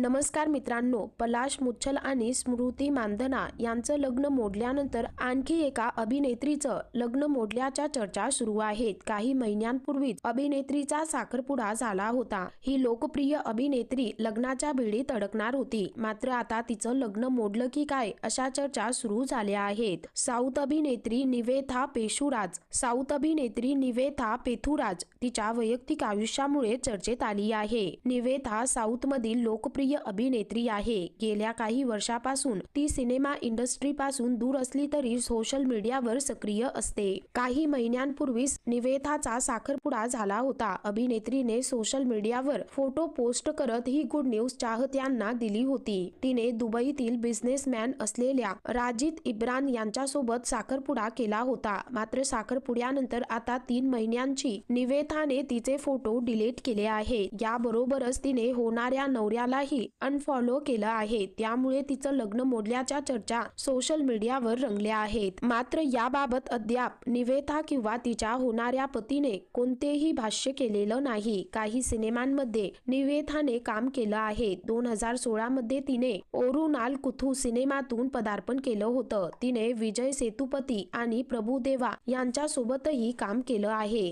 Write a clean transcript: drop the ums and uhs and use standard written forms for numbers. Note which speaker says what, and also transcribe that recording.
Speaker 1: नमस्कार मित्रांनो, पलाश मुच्छल आणि स्मृती मानधना यांचं लग्न मोडल्यानंतर आणखी एका अभिनेत्रीचं लग्न मोडल्याच्या चर्चा सुरू आहेत. काही महिन्यांपूर्वीच अभिनेत्रीचा साखरपुडा झाला होता. ही लोकप्रिय अभिनेत्री लग्नाच्या बेडीत अडकणार होती. मात्र आता तिचं लग्न मोडलं की काय अशा चर्चा सुरू झाल्या आहेत. साऊथ अभिनेत्री निवेथा पेथुराज तिच्या वैयक्तिक आयुष्यामुळे चर्चेत आली आहे. निवेथा साऊथ मधील लोकप्रिय अभिनेत्री आहे. गेल्या काही वर्षापासून ती सिनेमा इंडस्ट्री पासून दूर असली तरी सोशल मीडियावर सक्रिय असते. काही महिन्यांपूर्वी निवेथाचा साखरपुडा झाला होता. अभिनेत्रीने सोशल मीडियावर फोटो पोस्ट करत ही गुड न्यूज चाहत्यांना दिली होती. तिने दुबईतील बिझनेसमॅन असलेल्या राजिद इब्रान यांच्यासोबत साखरपुडा केला होता. मात्र साखरपुड्यानंतर आता 3 महिन्यांची निवेथाने तिचे फोटो डिलीट केले आहेत. याबरोबरच तिने होणाऱ्या नवऱ्यालाही अनफॉलो केलं आहे. त्यामुळे तिचं लग्न मोडल्याच्या चर्चा सोशल मीडियावर रंगल्या आहेत. मात्र याबाबत अद्याप निवेथा किंवा तिच्या होणाऱ्या पतीने कोणतेही भाष्य केलेलं नाही. काही सिनेमांमध्ये निवेथाने काम केलं आहे. 2016 मध्ये तिने ओरुनाल कुथू सिनेमातून पदार्पण केलं होतं. तिने विजय सेतुपती आणि प्रभुदेवा यांच्यासोबतही काम केलं आहे.